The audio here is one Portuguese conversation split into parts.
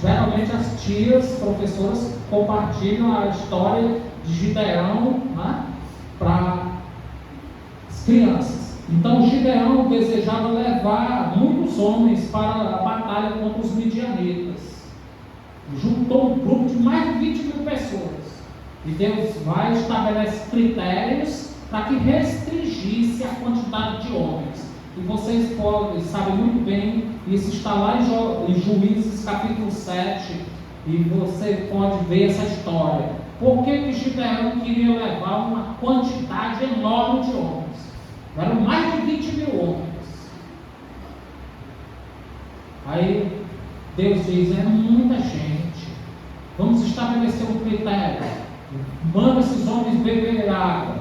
geralmente as tias, professoras, compartilham a história de Gideão, né, para as crianças. Então Gideão desejava levar muitos homens para a batalha contra os midianitas. Juntou um grupo de mais de 20 mil pessoas. E Deus vai estabelecer critérios para que restringisse a quantidade de homens. E vocês sabem muito bem, isso está lá em Juízes capítulo 7, e você pode ver essa história. Por que Gideão queria levar uma quantidade enorme de homens? Eram mais de 20 mil homens. Aí Deus diz: é muita gente, vamos estabelecer um critério. Manda esses homens beber água.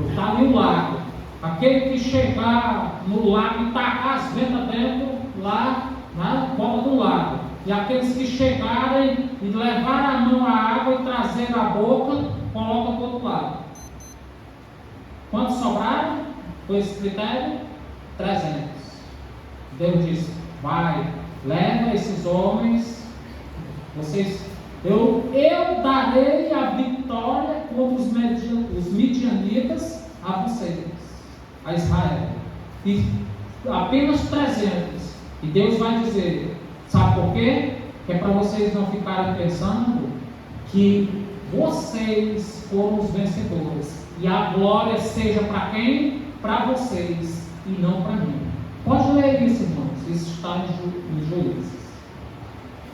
Está ali o lago. Aquele que chegar no lago e tacar as ventas dentro, lá na ponta do lago. E aqueles que chegarem e levar a mão à água e trazer a boca, colocam para o outro lado. Quantos sobraram? Foi esse critério? 300. Deus disse: vai, leva esses homens, eu darei a vitória contra os midianitas a vocês, a Israel. E apenas 300. E Deus vai dizer: sabe por quê? Que é para vocês não ficarem pensando que vocês foram os vencedores. E a glória seja para quem? Para vocês e não para mim. Pode ler isso, irmãos. Isso está em Juízes.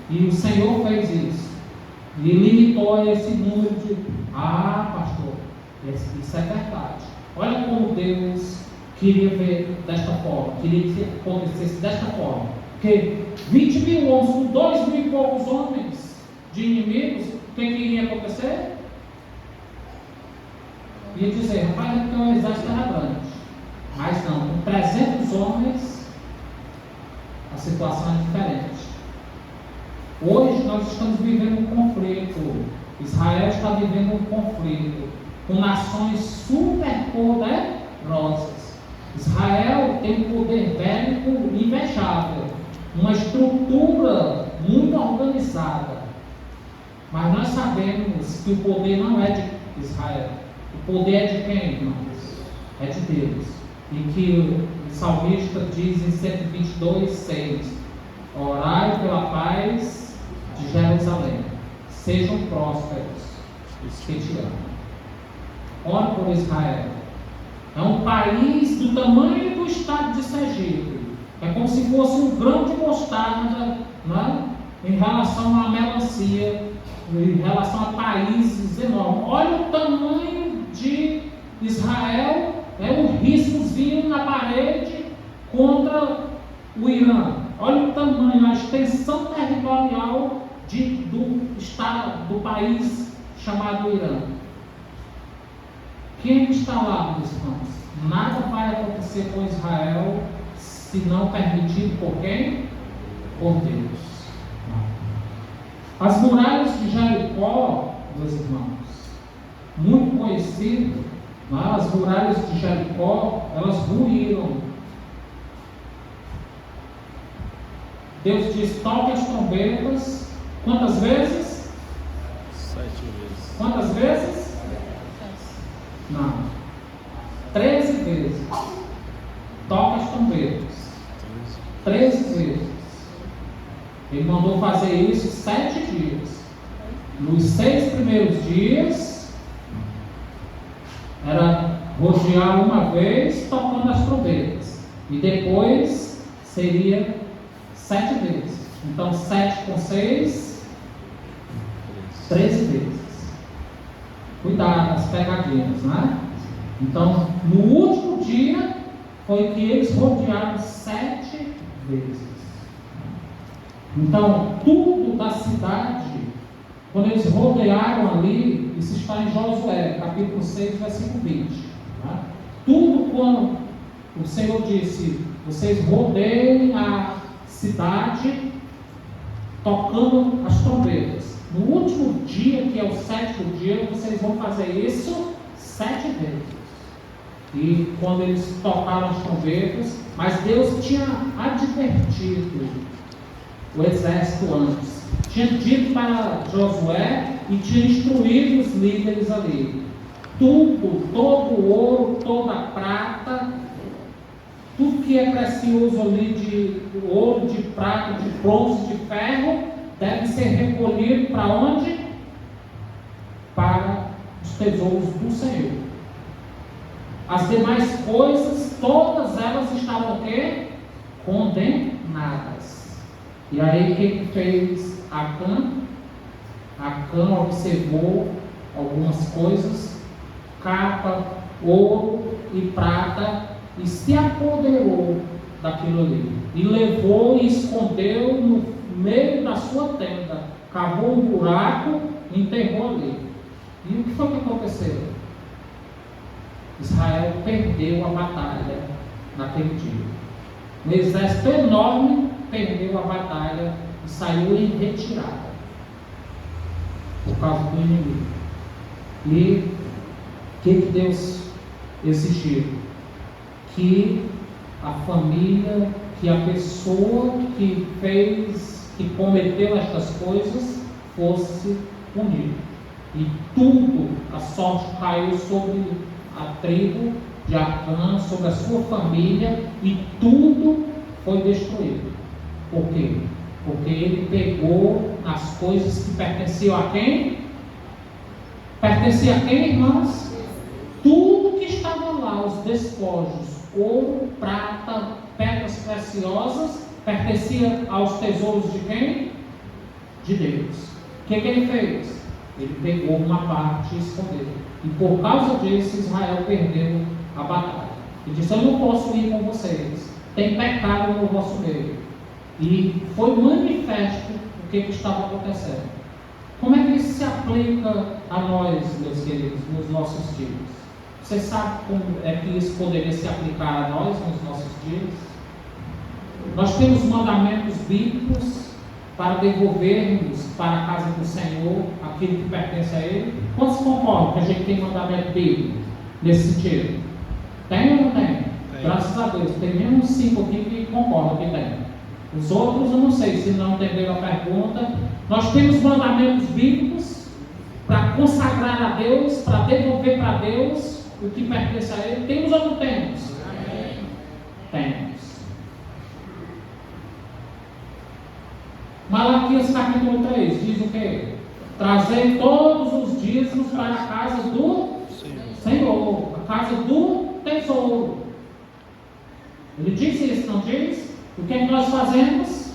E o Senhor fez isso. E limitou a esse número de... pastor, isso é verdade. Olha como Deus queria ver desta forma. Queria que acontecesse desta forma. Porque 20 mil homens com 2 mil e poucos homens de inimigos, o que iria acontecer? Ia dizer: rapaz, é porque o exército era grande. Mas não, com 300 homens a situação é diferente. Hoje nós estamos vivendo um conflito. Israel está vivendo um conflito com nações super poderosas. Israel tem um poder bélico invejável, uma estrutura muito organizada. Mas nós sabemos que o poder não é de Israel. O poder é de quem, irmãos? É de Deus. E que o salmista diz em 122:6: orai pela paz de Jerusalém, sejam prósperos os que te amam. Ore por Israel. É um país do tamanho do estado de Sergipe. É como se fosse um grão de mostarda, né, em relação à melancia, em relação a países enormes. Olha o tamanho de Israel. É um riscozinho na parede contra o Irã. Olha o tamanho, a extensão territorial do estado, do país chamado Irã. Quem está lá, meus irmãos? Nada vai acontecer com Israel se não permitido por quem? Por Deus. As muralhas de Jericó, meus irmãos, muito conhecido, as muralhas de Jericó, elas ruíram. Deus diz: toque as trombetas. Quantas vezes? 7 vezes. Quantas vezes? Não. 13 vezes. Toque as trombetas. 13 vezes. Ele mandou fazer isso 7 dias. Nos 6 primeiros dias, era rodear uma vez, tocando as trombetas. E depois seria 7 vezes. Então 7 com 6, 13 vezes. Cuidado, as pegadinhas, né? Então, no último dia, foi que eles rodearam 7 vezes. Então, tudo da cidade, quando eles rodearam ali, isso está em Josué, capítulo 6, versículo 20. Né? Tudo quando o Senhor disse: vocês rodeiem a cidade tocando as trombetas. No último dia, que é o 7º dia, vocês vão fazer isso 7 vezes. E quando eles tocaram as trombetas, mas Deus tinha advertido o exército antes. Tinha dito para Josué e tinha instruído os líderes ali. Tudo, todo o ouro, toda a prata, tudo que é precioso ali de ouro, de prata, de bronze, de ferro, deve ser recolhido para onde? Para os tesouros do Senhor. As demais coisas, todas elas estavam o quê? Condenadas. E aí o que fez Acã? Acã observou algumas coisas, capa, ouro e prata, e se apoderou daquilo ali. E levou e escondeu no meio da sua tenda, cavou um buraco e enterrou ali. E o que foi que aconteceu? Israel perdeu a batalha naquele dia. Um exército enorme perdeu a batalha e saiu em retirada por causa do inimigo. E o que Deus exigiu? Que a família, que a pessoa que cometeu estas coisas fosse punida. E tudo, a sorte caiu sobre a tribo de Acã, sobre a sua família, e tudo foi destruído. Por quê? Porque ele pegou as coisas que pertenciam a quem? Pertencia a quem, irmãos? Tudo que estava lá, os despojos, ouro, prata, pedras preciosas, pertencia aos tesouros de quem? De Deus. O que ele fez? Ele pegou uma parte e escondeu. E por causa disso, Israel perdeu a batalha. E disse: eu não posso ir com vocês. Tem pecado no vosso meio. E foi manifesto o que estava acontecendo. Como é que isso se aplica a nós, meus queridos, nos nossos dias? Você sabe como é que isso poderia se aplicar a nós nos nossos dias? Nós temos mandamentos bíblicos para devolvermos para a casa do Senhor aquilo que pertence a Ele. Quantos concordam que a gente tem mandamento bíblico nesse sentido? Tem ou não tem? Tem. Graças a Deus, tem menos 5 aqui que concordam que tem. Os outros eu não sei se não entenderam a pergunta. Nós temos mandamentos bíblicos para consagrar a Deus, para devolver para Deus o que pertence a Ele. Temos ou não temos? Amém. Temos. Malaquias capítulo 3 diz o quê? Trazei todos os dízimos para a casa do Senhor, a casa do tesouro. Ele disse isso, não diz? O que é que nós fazemos?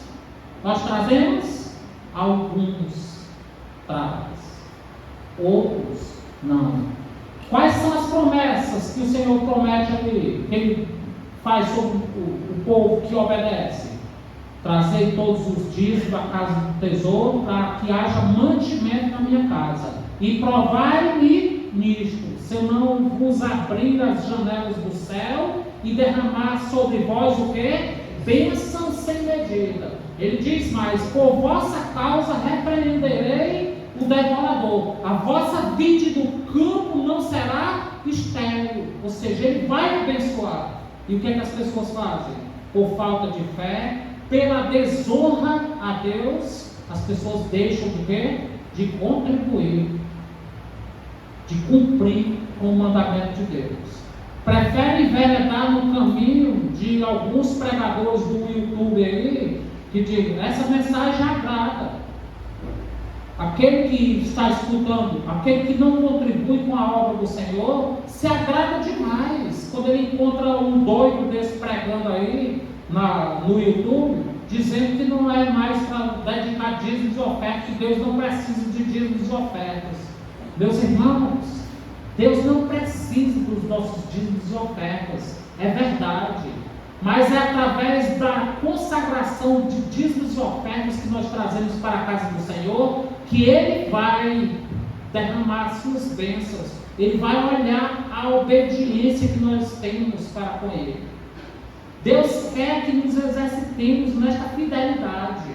Nós trazemos, alguns traz, outros não. Quais são as promessas que o Senhor promete ali, que Ele faz sobre o povo que obedece? Trazei todos os dias da casa do tesouro, para que haja mantimento na minha casa. E provai-me nisto, se eu não vos abrir as janelas do céu e derramar sobre vós o quê? Bênção sem medida. Ele diz mais: por vossa causa repreenderei o devorador. A vossa vide do campo não será estéril. Ou seja, Ele vai abençoar. E o que é que as pessoas fazem? Por falta de fé, pela desonra a Deus, as pessoas deixam de quê? De contribuir, de cumprir com o mandamento de Deus. Preferem enveredar no caminho de alguns pregadores do YouTube aí, que dizem: essa mensagem agrada. Aquele que está escutando, aquele que não contribui com a obra do Senhor, se agrada demais quando ele encontra um doido desse pregando aí no YouTube, dizendo que não é mais para dedicar dízimos e ofertas, que Deus não precisa de dízimos e ofertas. Meus irmãos, Deus não precisa dos nossos dízimos e ofertas, é verdade, mas é através da consagração de dízimos e ofertas que nós trazemos para a casa do Senhor, que Ele vai derramar as suas bênçãos, Ele vai olhar a obediência que nós temos para com Ele. Deus quer que nos exercitemos nesta fidelidade.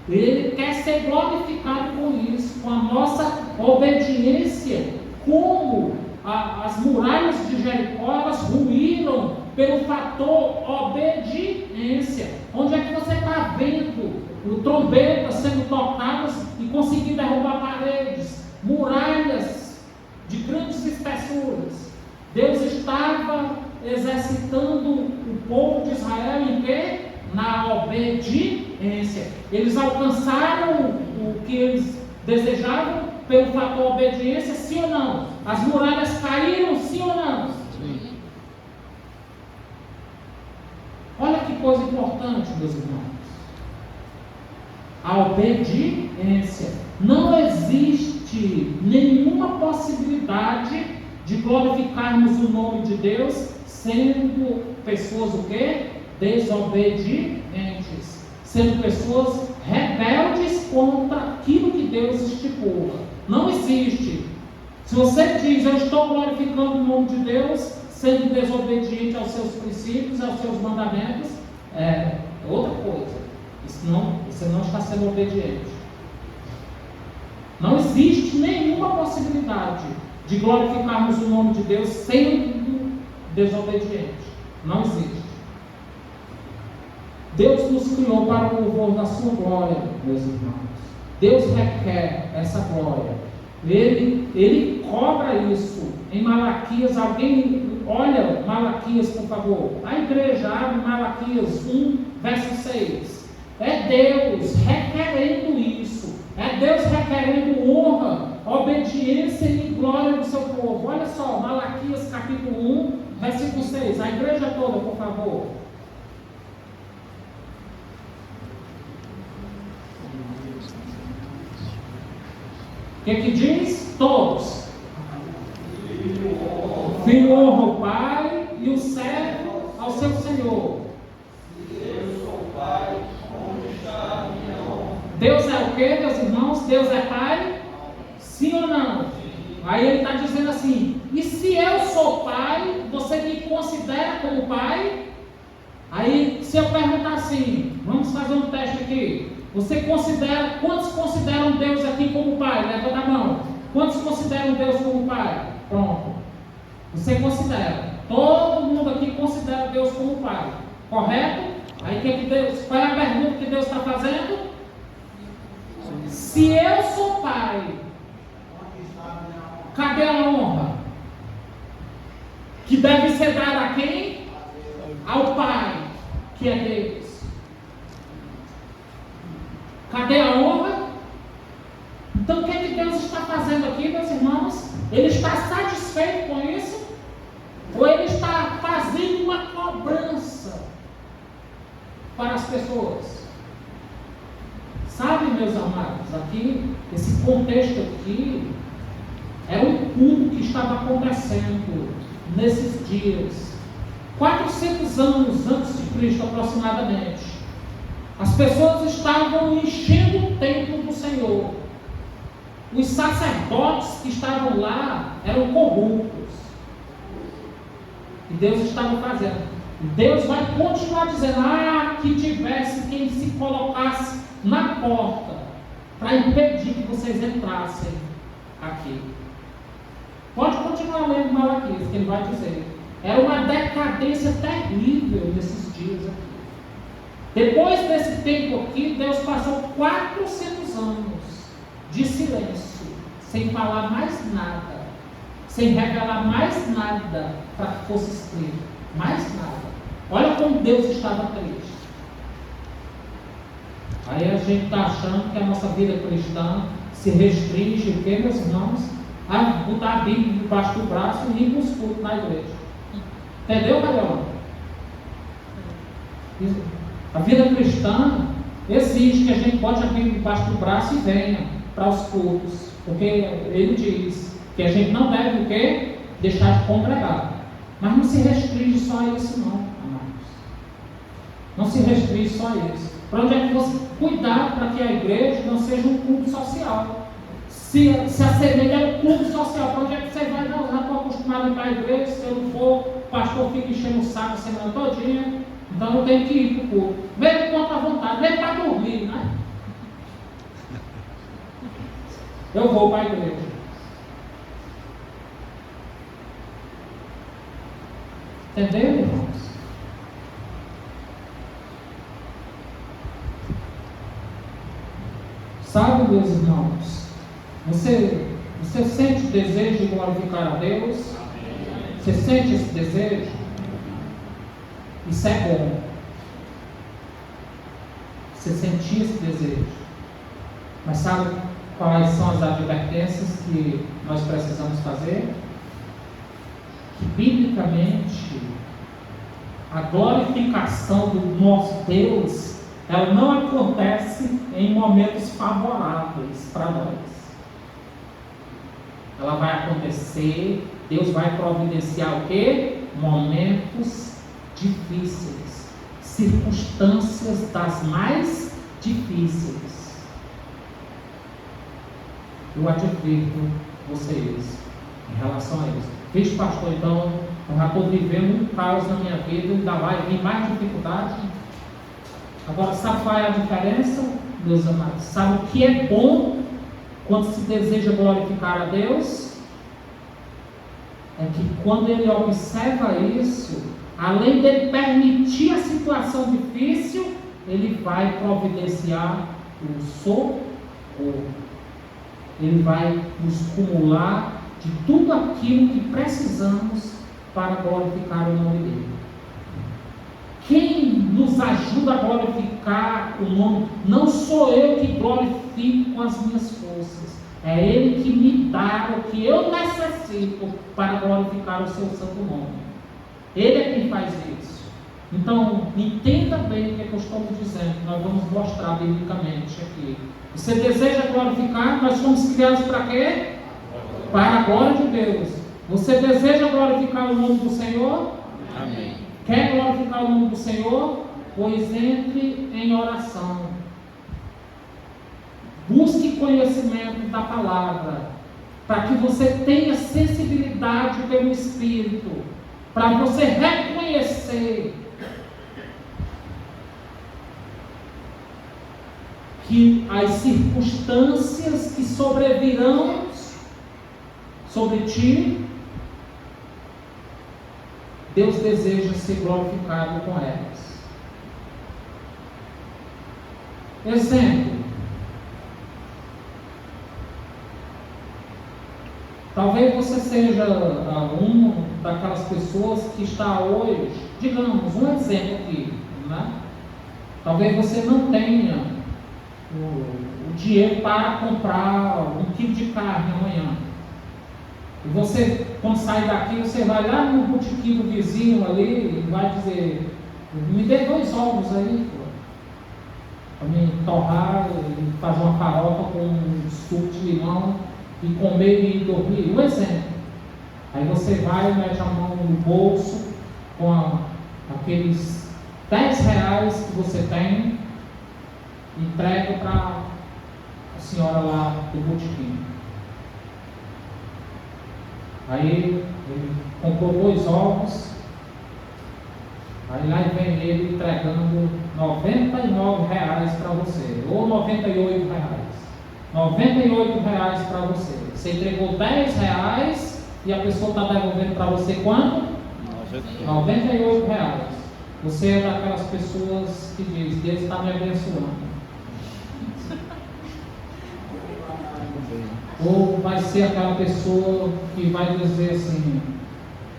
Ele quer ser glorificado com isso, com a nossa obediência. Como as muralhas de Jericó, elas ruíram pelo fator obediência. Onde é que você está vendo trombetas sendo tocadas e conseguir derrubar paredes, muralhas de grandes espessuras. Deus estava exercitando o povo de Israel em quê? Na obediência. Eles alcançaram o que eles desejavam pelo fator obediência, sim ou não? As muralhas caíram, sim ou não? Sim. Olha que coisa importante, meus irmãos. A obediência. Não existe nenhuma possibilidade de glorificarmos o nome de Deus sendo pessoas o quê? Desobedientes. Sendo pessoas rebeldes contra aquilo que Deus estipula. Não existe. Se você diz, eu estou glorificando o nome de Deus, sendo desobediente aos seus princípios, aos seus mandamentos, é outra coisa. Você não está sendo obediente. Não existe nenhuma possibilidade de glorificarmos o nome de Deus sendo desobediente. Não existe. Deus nos criou para o louvor da sua glória, meus irmãos. Deus requer essa glória. Ele cobra isso. Em Malaquias, alguém olha Malaquias, por favor. A igreja abre Malaquias 1, verso 6. É Deus requerendo isso. É Deus requerendo honra, obediência e glória do seu povo. Olha só, Malaquias capítulo 1, versículo 6. A igreja toda, por favor. O que diz? Todos. O filho honra o pai e o servo ao seu senhor. Eu sou pai, onde está a minha honra? Deus é o que, meus irmãos? Deus é pai? Sim ou não? Aí ele está dizendo assim: e se eu sou pai, você me considera como pai? Aí, se eu perguntar assim, vamos fazer um teste aqui. Quantos consideram Deus aqui como pai? Levanta a mão. Quantos consideram Deus como pai? Pronto. Você considera. Todo mundo aqui considera Deus como pai. Correto? Aí qual é a pergunta que Deus está fazendo? Se eu sou pai, cadê a honra? Que deve ser dada a quem? Ao pai, que é Deus. Cadê a honra? Então o que é que Deus está fazendo aqui, meus irmãos? Ele está satisfeito com isso? Ou ele está fazendo uma cobrança para as pessoas? Sabe, meus amados, aqui, esse contexto aqui é um culto que estava acontecendo nesses dias, 400 anos antes de Cristo aproximadamente. As pessoas estavam enchendo o templo do Senhor. Os sacerdotes que estavam lá eram corruptos. E Deus estava fazendo. Deus vai continuar dizendo: que tivesse quem se colocasse na porta para impedir que vocês entrassem aqui. Pode continuar lendo Malaquias, que ele vai dizer. Era uma decadência terrível nesses dias aqui. Depois desse tempo aqui, Deus passou 400 anos de silêncio, sem falar mais nada, sem revelar mais nada para que fosse escrito, mais nada. Olha como Deus estava triste. Aí a gente está achando que a nossa vida cristã se restringe, o que, meus irmãos? A botar a Bíblia debaixo do braço e ir nos cultos na igreja. Entendeu, Carol? A vida cristã exige que a gente bote a Bíblia debaixo do braço e venha para os cultos, porque ele diz que a gente não deve o quê? Deixar de congregar. Mas não se restringe só a isso não, amados. Não se restringe só a isso. Para onde é que você cuidar para que a igreja não seja um culto social? Se assemelha a um culto social, para onde é que você vai? Não, já estou acostumado a ir para a igreja, se eu não for, o pastor fica enchendo o saco a semana todinha. Então eu tenho que ir para o culto. Mesmo contra a vontade, nem para dormir, né? Eu vou para a igreja. Entendeu, irmãos? Sabe, meus irmãos, você sente o desejo de glorificar a Deus? Você sente esse desejo? Isso é bom. Você sentir esse desejo. Mas sabe quais são as advertências que nós precisamos fazer? Que biblicamente a glorificação do nosso Deus, ela não acontece em momentos favoráveis para nós. Ela vai acontecer, Deus vai providenciar o quê? Momentos difíceis, circunstâncias das mais difíceis. Eu advirto vocês em relação a isso. Veja, pastor, então, eu já estou vivendo um caos na minha vida, ainda vai vir mais dificuldade. Agora, sabe qual é a diferença, meus amados? Sabe o que é bom quando se deseja glorificar a Deus? É que quando ele observa isso, além dele permitir a situação difícil, ele vai providenciar o socorro. Ele vai nos cumular de tudo aquilo que precisamos para glorificar o nome dele. Quem nos ajuda a glorificar o nome, não sou eu que glorifico com as minhas forças, é Ele que me dá o que eu necessito para glorificar o seu santo nome. Ele é quem faz isso. Então, entenda bem o que eu estou dizendo, nós vamos mostrar biblicamente aqui. Você deseja glorificar, nós fomos criados para quê? Para a glória de Deus. Você deseja glorificar o nome do Senhor? Amém. Quer glorificar o nome do Senhor? Pois entre em oração. Busque conhecimento da palavra, para que você tenha sensibilidade pelo Espírito, para você reconhecer que as circunstâncias que sobrevirão sobre ti, Deus deseja ser glorificado com elas. Exemplo. Talvez você seja uma daquelas pessoas que está hoje, digamos, um exemplo aqui, né? Talvez você não tenha o dinheiro para comprar 1 quilo de carne amanhã. E você, quando sai daqui, você vai lá no botequim do vizinho ali e vai dizer: me dê 2 ovos aí, para me torrar e fazer uma farofa com um suco de limão e comer e dormir. Um exemplo. Aí você vai, mete a mão no bolso com aqueles 10 reais que você tem, entrega para a senhora lá do botequim. Aí ele comprou 2 ovos, aí lá vem ele entregando 99 reais para você, ou 98 reais. 98 reais para você. Você entregou 10 reais e a pessoa está devolvendo para você quanto? 98 reais. Você é daquelas pessoas que diz: Deus está me abençoando. Ou vai ser aquela pessoa que vai dizer assim: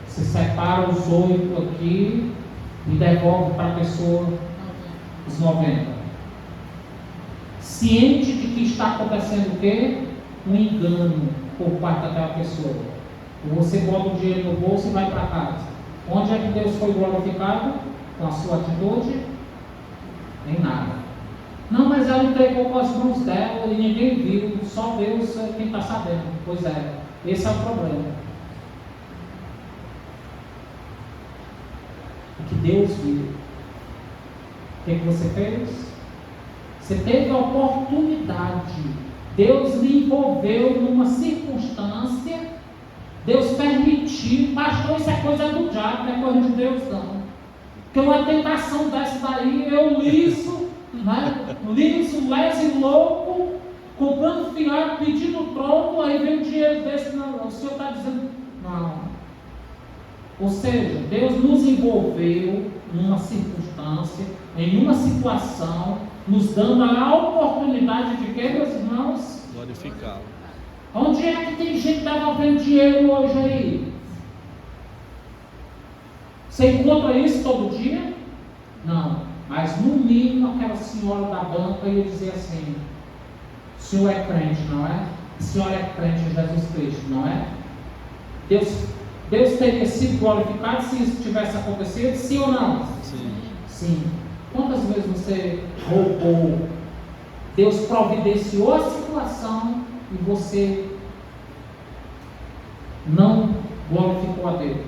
se separa os 8 aqui e devolve para a pessoa os 90. Ciente de que está acontecendo o quê? Um engano por parte daquela pessoa. Você bota o dinheiro no bolso e vai para casa. Onde é que Deus foi glorificado? Com a sua atitude? Em nada. Não, mas ela entregou com as mãos dela e ninguém viu, só Deus é quem está sabendo. Pois é, esse é o problema. O que Deus viu. O que você fez? Você teve a oportunidade. Deus lhe envolveu numa circunstância. Deus permitiu. Pastor, isso é coisa do diabo, não é coisa de Deus não. Porque uma tentação dessa daí, eu liso, né? Liso, leso e louco, comprando fiado, pedindo troco, aí vem um dinheiro desse. Não, o Senhor está dizendo, não. Ou seja, Deus nos envolveu numa circunstância, em uma situação, nos dando a oportunidade de que, meus irmãos? glorificá-lo. Onde é que tem gente devolvendo dinheiro hoje aí? Você encontra isso todo dia? Não. Mas no mínimo aquela senhora da banca ia dizer assim: o senhor é crente, não é? A senhora é crente em Jesus Cristo, não é? Deus teria sido glorificado se isso tivesse acontecido, sim ou não? Sim. Sim. Quantas vezes você roubou? Deus providenciou a situação e você não glorificou a Deus.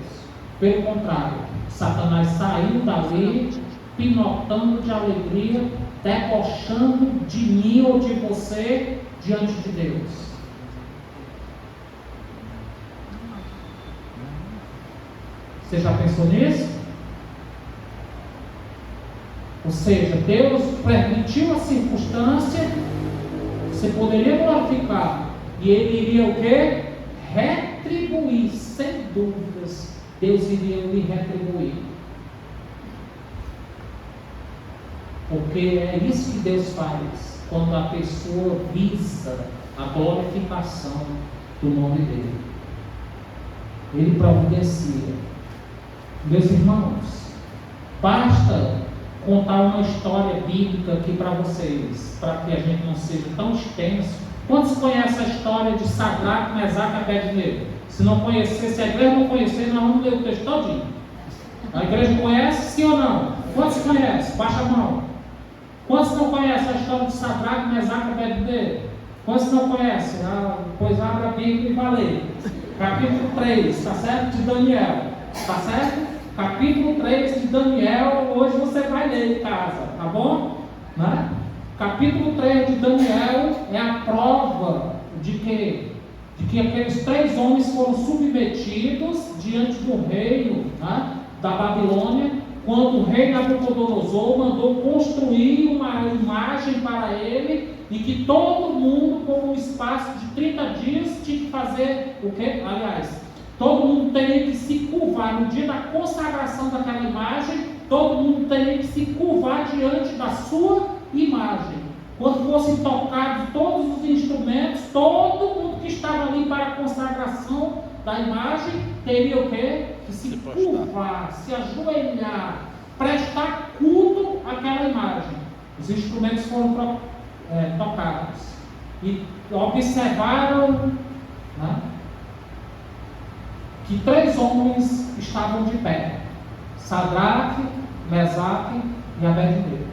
Pelo contrário, Satanás saiu dali pinotando de alegria, debochando de mim ou de você diante de Deus. Você já pensou nisso? Ou seja, Deus permitiu a circunstância, você poderia glorificar, e Ele iria o quê? Retribuir, sem dúvidas, Deus iria lhe retribuir. Porque é isso que Deus faz, quando a pessoa visa a glorificação do nome dEle. Ele providencia. Meus irmãos, basta contar uma história bíblica aqui para vocês, para que a gente não seja tão extenso. Quantos conhecem a história de Sadraque, Mesaque e Abednego? Se não conhecer, se a igreja não conhecer, nós vamos ler o texto todinho. A igreja conhece, sim ou não? Quantos conhecem? Baixa a mão. Quantos não conhecem a história de Sadraque, Mesaque e Abednego? Quantos não conhecem? Pois abre a Bíblia e vai ler. Capítulo 3, tá certo? De Daniel. Tá certo? Capítulo 3 de Daniel, hoje você vai ler em casa, tá bom? Né? Capítulo 3 de Daniel é a prova de que aqueles 3 homens foram submetidos diante do reino, né, da Babilônia, quando o rei Nabucodonosor mandou construir uma imagem para ele, e que todo mundo, por um espaço de 30 dias, tinha que fazer o quê? Aliás, todo mundo teria que se curvar no dia da consagração daquela imagem, todo mundo teria que se curvar diante da sua imagem. Quando fossem tocados todos os instrumentos, todo mundo que estava ali para a consagração da imagem teria o quê? Que se curvar, se ajoelhar, prestar culto àquela imagem. Os instrumentos foram tocados e observaram, né, que 3 homens estavam de pé: Sadraque, Mesaque e Abednego.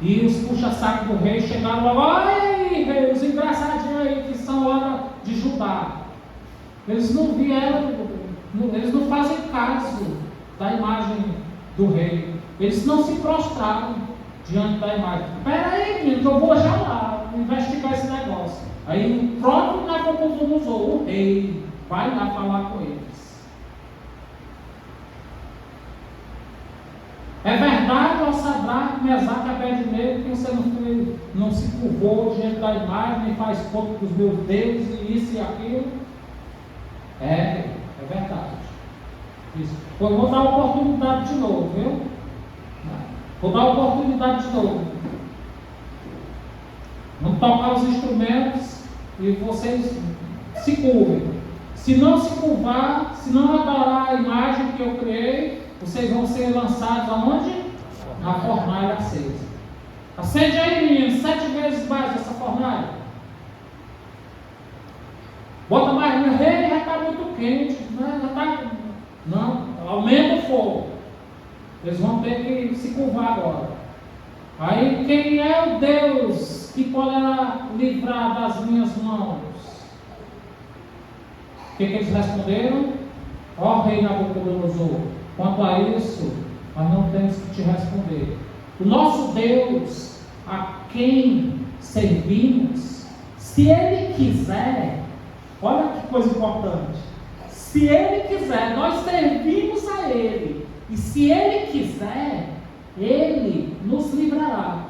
E os puxa-saco do rei chegaram logo: "Oi, rei, os engraçadinhos aí que são lá de Judá." Eles não vieram, eles não fazem caso da imagem do rei. Eles não se prostraram diante da imagem. "Espera aí, menino, que eu vou já lá investigar esse negócio." Aí o próprio Nabucodonosor, o rei, vai lá falar com eles. É verdade, ó Sadraque, Mesaque e Abednego, que você não se curvou diante da imagem, nem faz culto dos meus deuses, e isso e aquilo? É verdade. Isso. Eu vou dar oportunidade de novo, viu? Vou dar oportunidade de novo. Vamos tocar os instrumentos e vocês se curvem. Se não se curvar, se não adorar a imagem que eu criei, vocês vão ser lançados aonde? Na fornalha acesa. Acende aí, menino, 7 vezes mais essa fornalha. Bota mais no rei, já está muito quente, né? Já tá... Não, aumenta o fogo. Eles vão ter que se curvar agora. Aí, quem é o Deus que poderá livrar das minhas mãos? O que eles responderam? Ó rei Nabucodonosor, quanto a isso, nós não temos que te responder. O nosso Deus, a quem servimos, se Ele quiser, olha que coisa importante, se Ele quiser, nós servimos a Ele, e se Ele quiser, Ele nos livrará.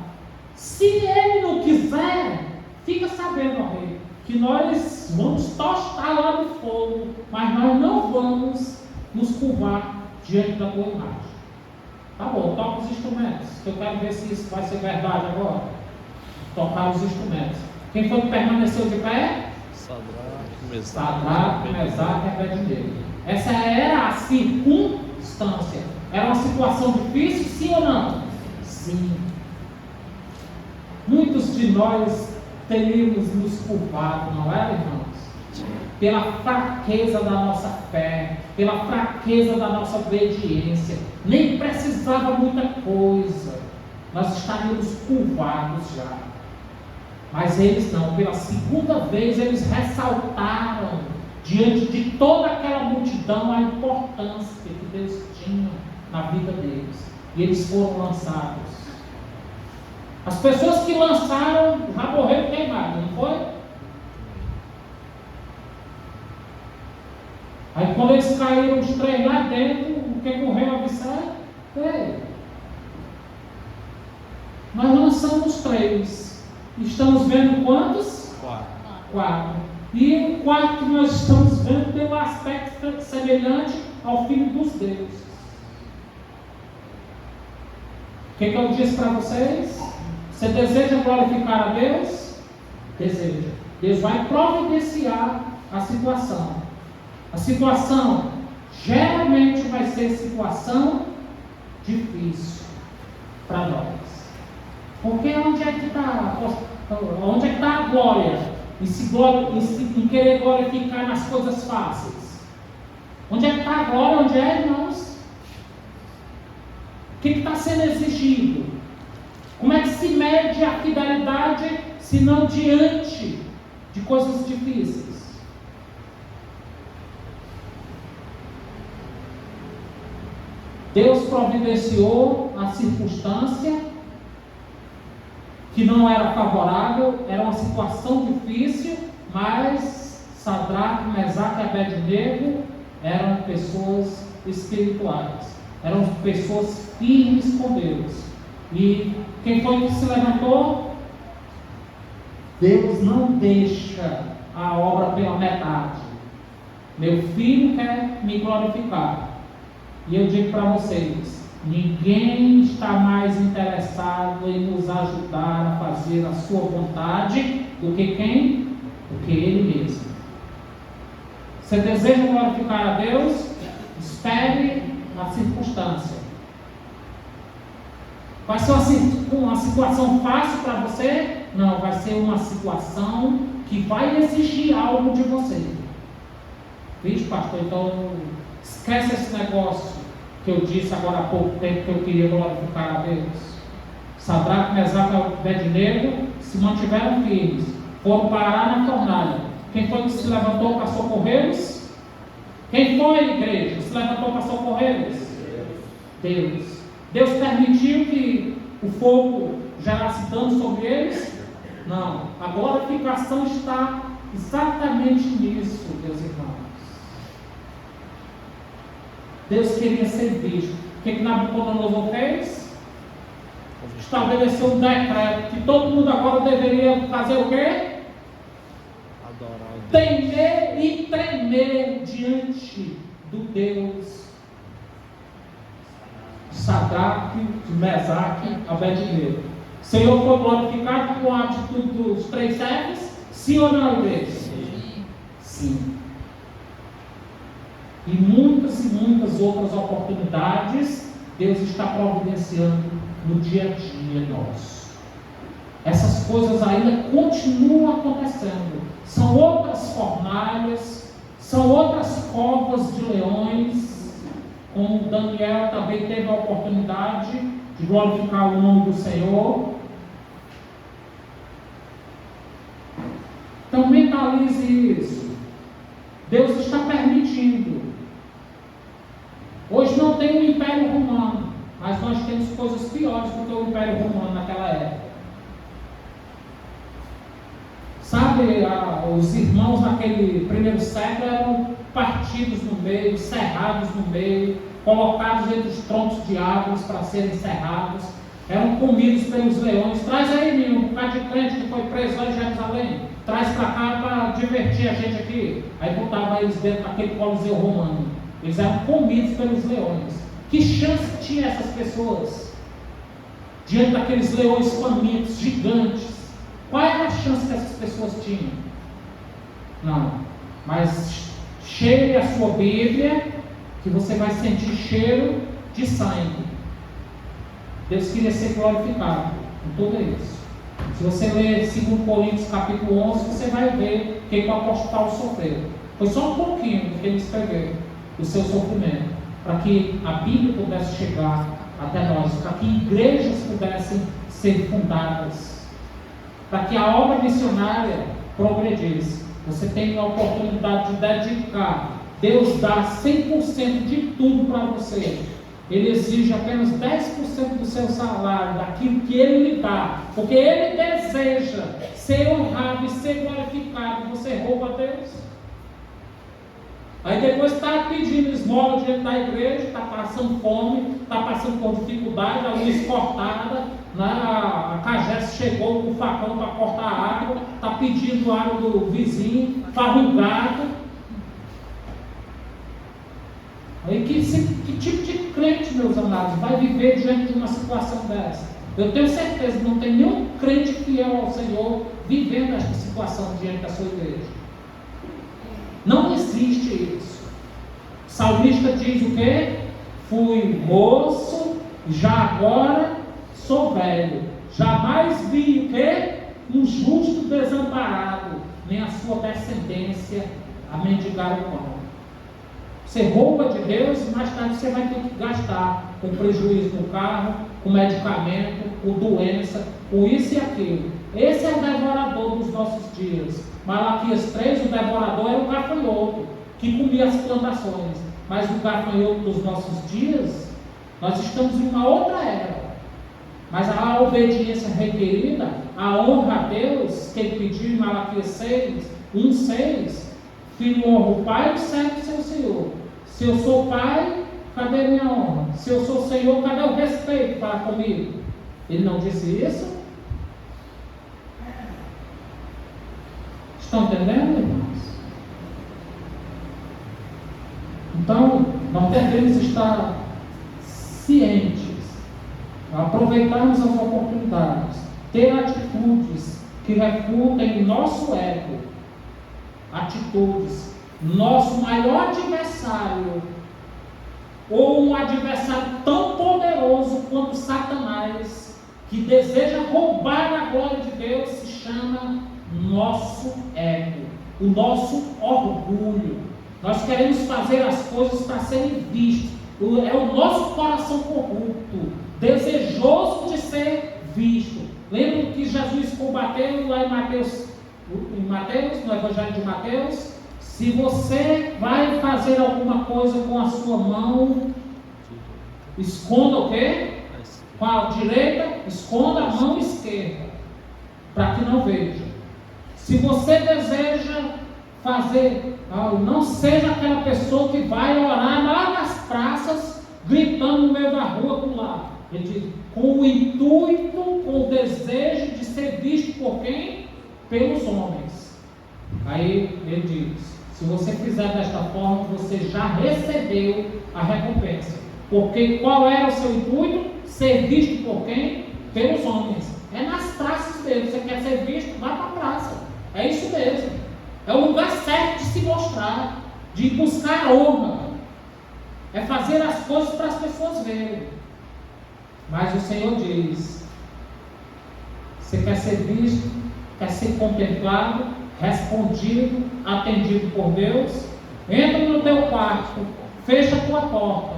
Se Ele não quiser, fica sabendo, ó rei, que nós vamos tostar lá no fogo, mas nós não vamos nos curvar diante da tua imagem. Tá bom, toca os instrumentos, que eu quero ver se isso vai ser verdade agora. Tocar os instrumentos. Quem foi que permaneceu de pé? Sadraque, Mesaque e Abednego. Essa era a circunstância. Era uma situação difícil, sim ou não? Sim. Muitos de nós teríamos nos culpado, não é, irmãos? Pela fraqueza da nossa fé, pela fraqueza da nossa obediência. Nem precisava muita coisa. Nós estaríamos curvados já. Mas eles não, pela segunda vez eles ressaltaram diante de toda aquela multidão a importância que Deus tinha na vida deles. E eles foram lançados. As pessoas que lançaram já morreram queimadas, não foi? Aí quando eles caíram os 3 lá dentro, o que morreu Abissai? Nós lançamos 3. Estamos vendo quantos? 4. E o quarto que nós estamos vendo tem um aspecto semelhante ao Filho dos deuses. O que eu disse para vocês? Você deseja glorificar a Deus? Deseja. Deus vai providenciar a situação. A situação geralmente vai ser situação difícil para nós. Porque onde é que está a glória? Em querer glorificar nas coisas fáceis. Onde é que está a glória? Onde é, irmãos? O que está sendo exigido? Como é que se mede a fidelidade se não diante de coisas difíceis? Deus providenciou a circunstância que não era favorável, era uma situação difícil, mas Sadraque, Mesaque e Abednego eram pessoas espirituais, eram pessoas firmes com Deus. E quem foi que se levantou? Deus não deixa a obra pela metade. Meu filho quer me glorificar. E eu digo para vocês, ninguém está mais interessado em nos ajudar a fazer a sua vontade do que quem? Do que Ele mesmo. Você deseja glorificar a Deus? Espere a circunstância. Vai ser uma situação fácil para você? Não, vai ser uma situação que vai exigir algo de você. Vixe, pastor, então esquece esse negócio que eu disse agora há pouco tempo que eu queria glorificar a Deus. Sadraque, Mesaque e Abednego se mantiveram firmes, foram parar na fornalha. Quem foi que se levantou para socorrê-los? Quem foi a igreja que se levantou para socorrê-los? Deus. Deus permitiu que o fogo gerasse dano sobre eles? Não. A glorificação está exatamente nisso, meus irmãos. Deus queria ser visto. O que Nabucodonosor fez? Estabeleceu um decreto que todo mundo agora deveria fazer o quê? Adorar. Temer e tremer diante do Deus Sadraque, Mesaque e Abednego. O Senhor foi glorificado com a atitude dos 3 servos? Sim ou não, igreja? Sim. E muitas outras oportunidades Deus está providenciando no dia a dia nosso. Essas coisas ainda continuam acontecendo. São outras fornalhas, são outras covas de leões, como Daniel também teve a oportunidade de glorificar o nome do Senhor. Então mentalize isso. Deus está permitindo. Hoje não tem o Império Romano, mas nós temos coisas piores do que o Império Romano naquela época. Sabe, os irmãos naquele primeiro século eram partidos no meio, cerrados no meio, colocados entre os troncos de árvores para serem cerrados, eram comidos pelos leões. Traz aí, menino, um bocado de crente que foi preso lá em Jerusalém, traz para cá para divertir a gente aqui. Aí botava eles dentro daquele coliseu romano. Eles eram comidos pelos leões. Que chance tinha essas pessoas diante daqueles leões famintos, gigantes? Qual era a chance que essas pessoas tinham? Não. Mas cheire a sua Bíblia, que você vai sentir cheiro de sangue. Deus queria ser glorificado em tudo isso. Se você ler 2 Coríntios capítulo 11, você vai ver o que o apóstolo Paulo sofreu. Foi só um pouquinho do que ele escreveu, do seu sofrimento, para que a Bíblia pudesse chegar até nós, para que igrejas pudessem ser fundadas, para que a obra missionária progredisse. Você tem a oportunidade de dedicar. Deus dá 100% de tudo para você. Ele exige apenas 10% do seu salário, daquilo que Ele lhe dá, porque Ele deseja ser honrado e ser glorificado. Você rouba a Deus. Aí depois está pedindo esmola diante da igreja, está passando fome, está passando por dificuldade, a luz cortada, a Cagés chegou com o facão para cortar a água, está pedindo água do vizinho, farrugado. Aí que tipo de crente, meus amados, vai viver diante de uma situação dessa? Eu tenho certeza que não tem nenhum crente fiel ao Senhor vivendo esta situação diante da sua igreja. Não existe isso. O salmista diz o quê? Fui moço, já agora sou velho. Jamais vi o quê? Um justo desamparado, nem a sua descendência a mendigar o pão. Você rouba de Deus e mais tarde você vai ter que gastar com prejuízo no carro, com medicamento, com doença, com isso e aquilo. Esse é o devorador dos nossos dias. Malaquias 3, o devorador era o gafanhoto, que comia as plantações. Mas o gafanhoto dos nossos dias, nós estamos em uma outra era. Mas a obediência requerida, a honra a Deus, que ele pediu em Malaquias 6, 1:6, filho, honra o pai e serve o seu senhor. Se eu sou pai, cadê minha honra? Se eu sou senhor, cadê o respeito para comigo? Ele não disse isso? Estão entendendo, irmãos? Então, nós devemos estar cientes, aproveitarmos as oportunidades, ter atitudes que refutem o nosso ego, atitudes. Nosso maior adversário, ou um adversário tão poderoso quanto Satanás, que deseja roubar a glória de Deus, se chama nosso ego, o nosso orgulho. Nós queremos fazer as coisas para serem vistos. É o nosso coração corrupto, desejoso de ser visto. Lembra que Jesus combateu lá em Mateus, no Evangelho de Mateus? Se você vai fazer alguma coisa com a sua mão, esconda o quê? Com a direita, esconda a mão esquerda, para que não veja. Se você deseja fazer, não seja aquela pessoa que vai orar lá nas praças, gritando no meio da rua por lá. Ele diz, com o intuito, com o desejo de ser visto por quem? Pelos homens. Aí ele diz, se você fizer desta forma, você já recebeu a recompensa. Porque qual era o seu intuito? Ser visto por quem? Pelos homens. É nas praças mesmo. Você quer ser visto? Vá para a praça. É isso mesmo. É o lugar certo de se mostrar, de buscar a honra. É fazer as coisas para as pessoas verem. Mas o Senhor diz, você quer ser visto, quer ser contemplado, respondido, atendido por Deus? Entra no teu quarto, fecha a tua porta,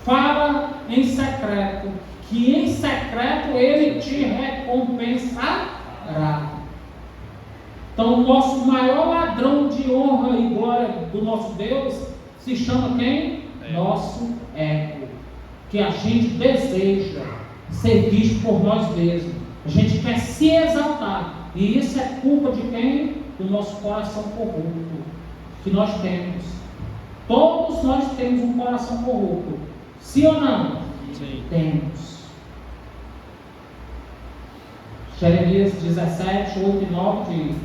fala em secreto, que em secreto Ele te recompensará. Então o nosso maior ladrão de honra e glória do nosso Deus se chama quem? Nosso ego, que a gente deseja ser visto por nós mesmos. A gente quer se exaltar, e isso é culpa de quem? Do nosso coração corrupto, que nós temos. Todos nós temos um coração corrupto, sim ou não? Sim. Temos. Jeremias 17, 8 e 9 diz,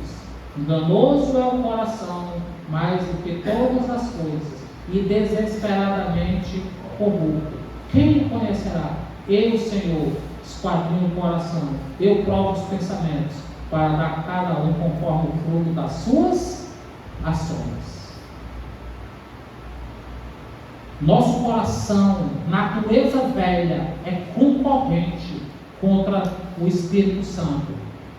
enganoso é o coração, mais do que todas as coisas, e desesperadamente corrupto. Quem o conhecerá? Eu, Senhor, esquadrinha o coração. Eu provo os pensamentos, para dar a cada um conforme o fruto das suas ações. Nosso coração, natureza velha, é concorrente contra o Espírito Santo.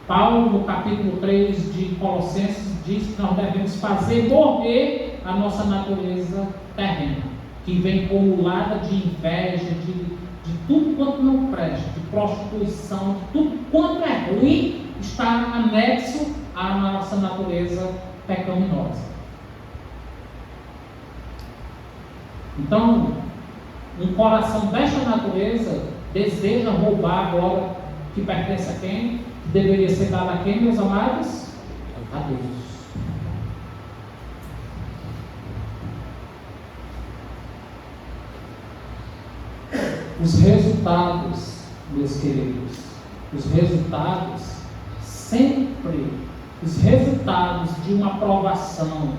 Paulo, no capítulo 3 de Colossenses, diz que nós devemos fazer morrer a nossa natureza terrena, que vem acumulada de inveja, de tudo quanto não presta, de prostituição, de tudo quanto é ruim, está anexo à nossa natureza pecaminosa. Então, um coração desta natureza deseja roubar a glória que pertence a quem? Que deveria ser dada a quem, meus amados? A Deus. Os resultados, meus queridos, os resultados de uma provação,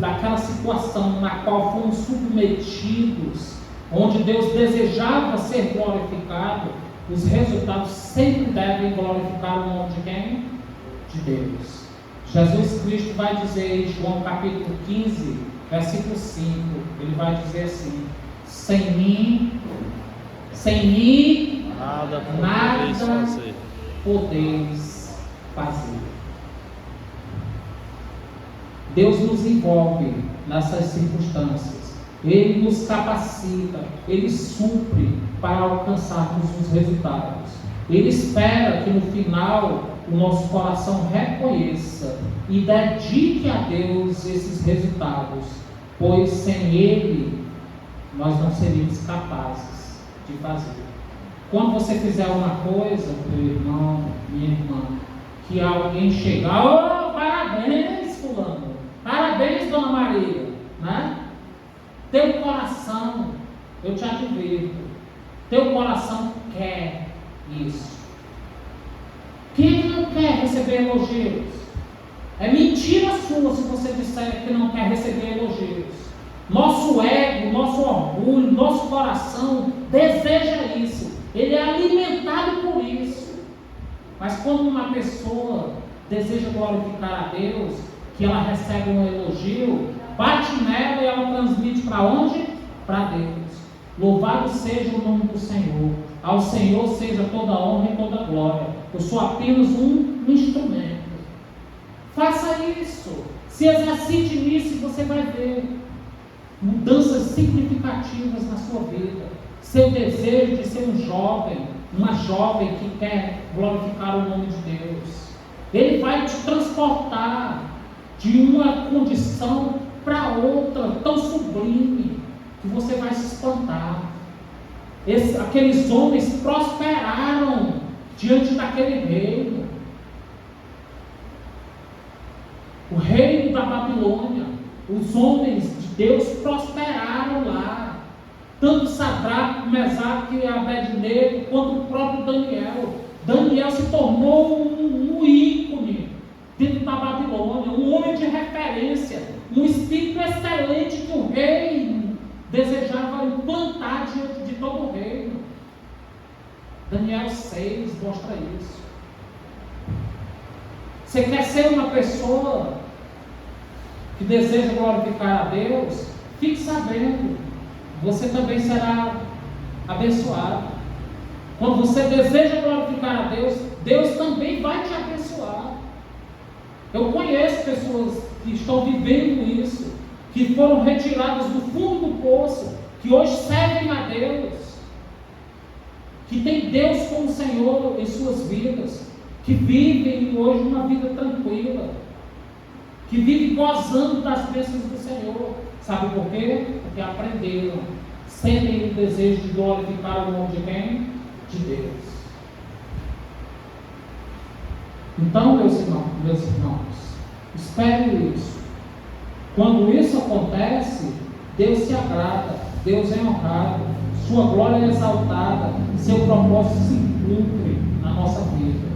daquela situação na qual fomos submetidos, onde Deus desejava ser glorificado, os resultados sempre devem glorificar o nome de quem? De Deus. Jesus Cristo vai dizer em João capítulo 15, versículo 5, ele vai dizer assim: sem mim nada podeis fazer. Deus nos envolve nessas circunstâncias, Ele nos capacita, Ele supre para alcançarmos os resultados. Ele espera que no final o nosso coração reconheça e dedique a Deus esses resultados, pois sem Ele nós não seríamos capazes de fazer. Quando você fizer uma coisa, meu irmão, minha irmã, que alguém chegar, oh, parabéns, fulano, parabéns, dona Maria, né? Teu coração, eu te advirto, teu coração quer isso. Quem não quer receber elogios? É mentira sua se você disser que não quer receber elogios. Nosso ego, nosso orgulho, nosso coração deseja isso. Ele é alimentado por isso. Mas quando uma pessoa deseja glorificar a Deus, que ela recebe um elogio, bate nela e ela transmite para onde? Para Deus. Louvado seja o nome do Senhor. Ao Senhor seja toda honra e toda glória. Eu sou apenas um instrumento. Faça isso. Se exercite nisso, você vai ver mudanças significativas na sua vida. Seu desejo de ser um jovem, uma jovem que quer glorificar o nome de Deus, Ele vai te transportar de uma condição para outra tão sublime que você vai se espantar. Aqueles homens prosperaram diante daquele reino, o reino da Babilônia. Os homens de Deus prosperaram lá, tanto Sadraque, Mesaque e Abednego, quanto o próprio Daniel. Daniel se tornou um ícone dentro da Babilônia, um homem de referência, um espírito excelente que o rei desejava implantar diante de todo o reino. Daniel 6 mostra isso. Você quer ser uma pessoa que deseja glorificar a Deus? Fique sabendo, você também será abençoado. Quando você deseja glorificar a Deus, Deus também vai te abençoar. Eu conheço pessoas que estão vivendo isso, que foram retiradas do fundo do poço, que hoje servem a Deus, que tem Deus como Senhor em suas vidas, que vivem hoje uma vida tranquila, que vivem gozando das bênçãos do Senhor. Sabe por quê? Porque aprenderam, sentem o desejo de glorificar o nome de quem? De Deus. Então, meus irmãos, espere isso. Quando isso acontece, Deus se agrada, Deus é honrado, sua glória é exaltada, seu propósito se cumpre na nossa vida.